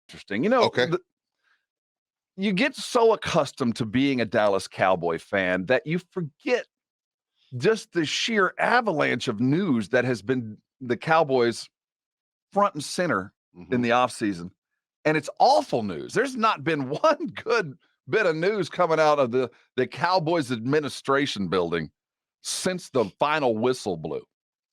interesting. You know, Okay. you get so accustomed to being a Dallas Cowboy fan that you forget just the sheer avalanche of news that has been the Cowboys front and center in the offseason. And it's awful news. There's not been one good bit of news coming out of the Cowboys administration building since the final whistle blew.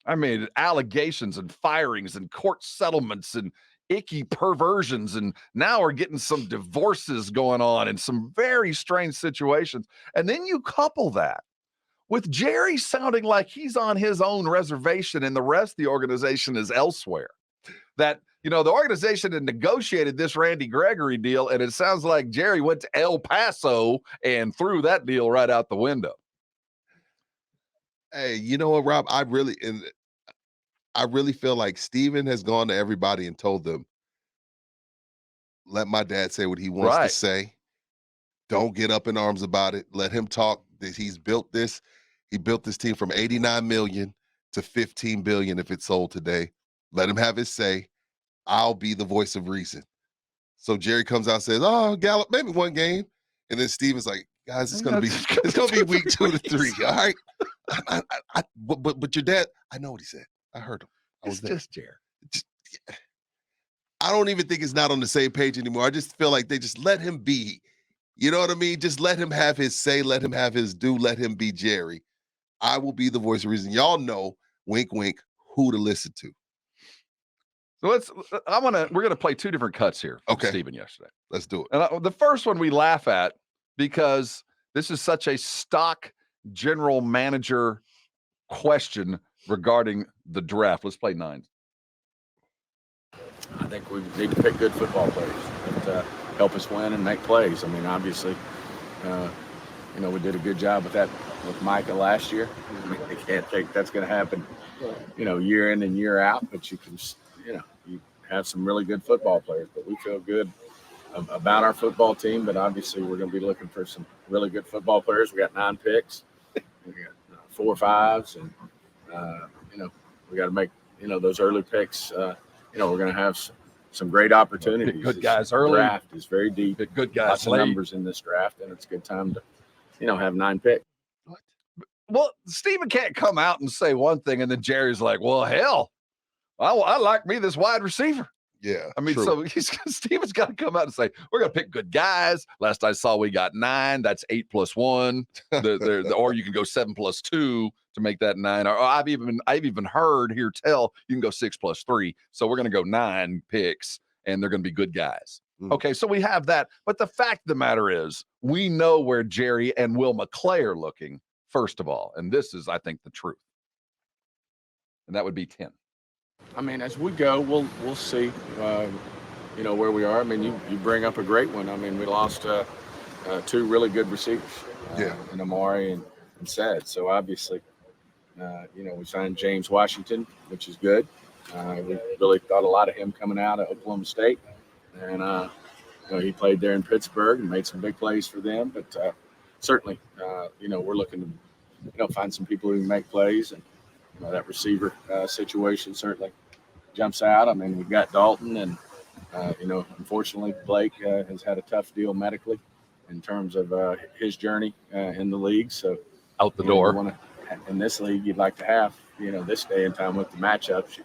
I mean, allegations and firings and court settlements and icky perversions. And now we're getting some divorces going on and some very strange situations. And then you couple that with Jerry sounding like he's on his own reservation and the rest of the organization is elsewhere. That, you know, the organization had negotiated this Randy Gregory deal, and it sounds like Jerry went to El Paso and threw that deal right out the window. Hey, you know what, Rob? I really feel like Steven has gone to everybody and told them, let my dad say what he wants to say. Don't get up in arms about it. Let him talk. He's built this. He built this team from 89 million to 15 billion if it's sold today. Let him have his say. I'll be the voice of reason. So Jerry comes out and says, oh, Gallup, maybe one game. And then Steven's like, guys, it's gonna be week 2 to 3. All right. But your dad, I know what he said. I heard him. I was there. Just Jerry. I don't even think it's not on the same page anymore. I just feel like they just let him be. You know what I mean? Just let him have his say, let him have his due, let him be Jerry. I will be the voice of reason. Y'all know, wink, wink, who to listen to. So we're gonna play 2 different cuts here from Steven yesterday. Let's do it. And the first one we laugh at because this is such a stock general manager question regarding the draft. Let's play 9. I think we need to pick good football players that help us win and make plays. I mean, obviously, we did a good job with that with Micah last year. I mean, they can't think that's going to happen, year in and year out. But you can, you have some really good football players. But we feel good about our football team. But obviously, we're going to be looking for some really good football players. We got 9 picks. We got 4 5s, and we got to make those early picks. We're going to have some great opportunities. Good guys early. The draft is very deep. Good guys Lots late. of numbers in this draft, and it's a good time to, have 9 picks. Well, Steven can't come out and say one thing, and then Jerry's like, well, hell, I like me this wide receiver. Yeah. I mean, so Steven's got to come out and say, we're going to pick good guys. Last I saw, we got 9. That's 8 plus 1. Or you can go 7 plus 2 to make that 9. Or I've even heard here tell you can go 6 plus 3. So we're going to go 9 picks, and they're going to be good guys. Okay, so we have that. But the fact of the matter is, we know where Jerry and Will McClay are looking, first of all. And this is, I think, the truth. And that would be 10. I mean, as we go, we'll see, where we are. I mean, you bring up a great one. I mean, we lost 2 really good receivers, in Amari and Said. So obviously, we signed James Washington, which is good. We really thought a lot of him coming out of Oklahoma State, and he played there in Pittsburgh and made some big plays for them. But certainly, we're looking to find some people who can make plays, and that receiver situation certainly jumps out. I mean, we've got Dalton, and unfortunately, Blake has had a tough deal medically in terms of his journey in the league. So out the door. In this league, you'd like to have this day and time with the matchups. You'd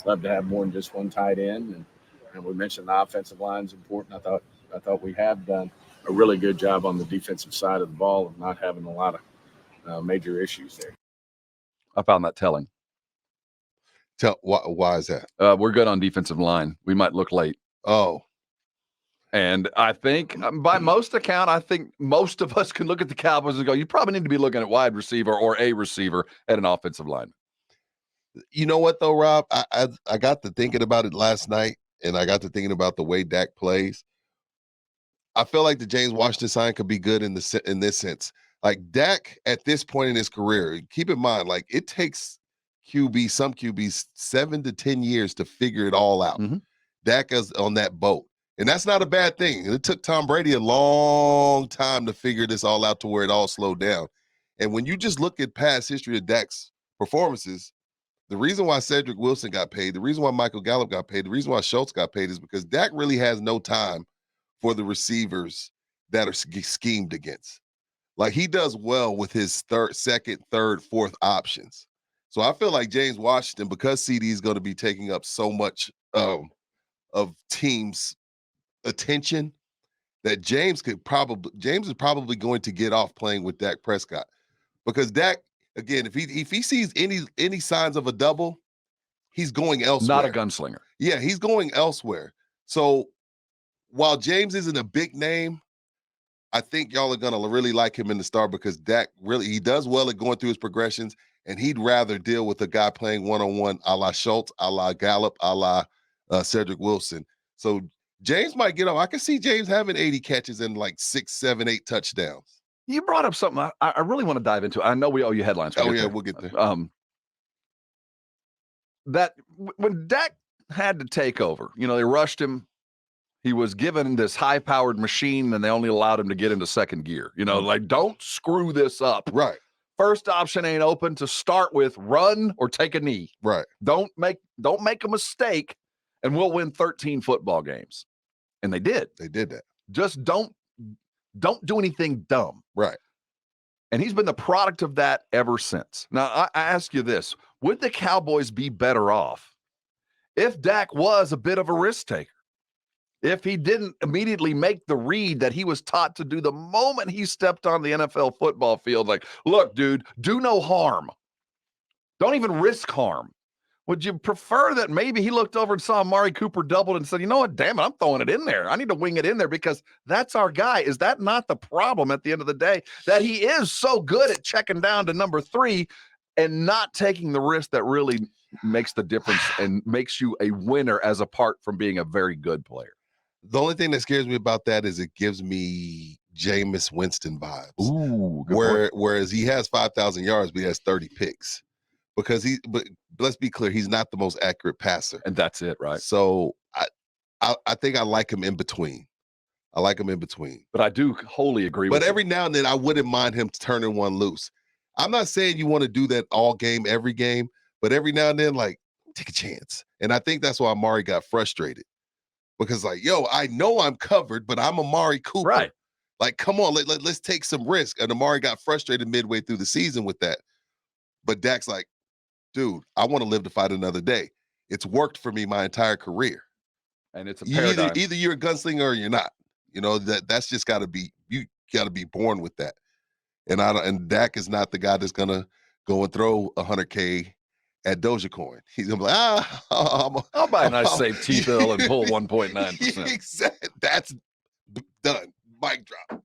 love to have more than just one tight end, and we mentioned the offensive line is important. I thought we have done a really good job on the defensive side of the ball of not having a lot of major issues there. I found that telling. Why is that? We're good on defensive line. We might look late. Oh. And I think, by most account, I think most of us can look at the Cowboys and go, you probably need to be looking at wide receiver or a receiver at an offensive line. You know what, though, Rob? I got to thinking about it last night, and I got to thinking about the way Dak plays. I feel like the James Washington sign could be good in this sense. Like Dak at this point in his career, keep in mind, like it takes some QBs 7 to 10 years to figure it all out. Mm-hmm. Dak is on that boat. And that's not a bad thing. It took Tom Brady a long time to figure this all out to where it all slowed down. And when you just look at past history of Dak's performances, The reason why Cedric Wilson got paid, the reason why Michael Gallup got paid, the reason why Schultz got paid is because Dak really has no time for the receivers that are schemed against. Like, he does well with his second, third, fourth options. So I feel like James Washington, because CD is going to be taking up so much of teams' attention, that James is probably going to get off playing with Dak Prescott, because Dak, again, if he sees any signs of a double, he's going elsewhere. Not a gunslinger. Yeah, he's going elsewhere. So while James isn't a big name, I think y'all are gonna really like him in the start, because Dak he does well at going through his progressions, and he'd rather deal with a guy playing one-on-one, a la Schultz, a la Gallup, a la Cedric Wilson. So James might get off. I can see James having 80 catches and like 6, 7, 8 touchdowns. You brought up something I really want to dive into. I know we owe you headlines. We'll get there. That when Dak had to take over, they rushed him. He was given this high-powered machine, and they only allowed him to get into second gear. Like, don't screw this up. Right. First option ain't open to start with. Run or take a knee. Right. Don't make a mistake, and we'll win 13 football games. And they did. They did that. Just don't do anything dumb. Right. And he's been the product of that ever since. Now, I ask you this. Would the Cowboys be better off if Dak was a bit of a risk taker? If he didn't immediately make the read that he was taught to do the moment he stepped on the NFL football field, like, look, dude, do no harm. Don't even risk harm. Would you prefer that maybe he looked over and saw Amari Cooper doubled and said, you know what, damn it, I'm throwing it in there. I need to wing it in there because that's our guy. Is that not the problem at the end of the day? That he is so good at checking down to number 3 and not taking the risk that really makes the difference and makes you a winner as apart from being a very good player. The only thing that scares me about that is it gives me Jameis Winston vibes. Ooh, whereas he has 5,000 yards, but he has 30 picks. But let's be clear, he's not the most accurate passer. And that's it, right? So I think I like him in between. But I do wholly agree with you. But every now and then, I wouldn't mind him turning one loose. I'm not saying you want to do that all game, every game, but every now and then, like, take a chance. And I think that's why Amari got frustrated. Because, like, yo, I know I'm covered, but I'm Amari Cooper. Right. Like, come on, let's take some risk. And Amari got frustrated midway through the season with that. But Dak's like, dude, I want to live to fight another day. It's worked for me my entire career. And it's a paradigm. Either you're a gunslinger or you're not. That's just got to be, you got to be born with that. And Dak is not the guy that's going to go and throw $100K at Dogecoin. He's gonna be like, I'll buy a nice safe T-bill and pull 1.9%. Exactly. That's done. Mic drop.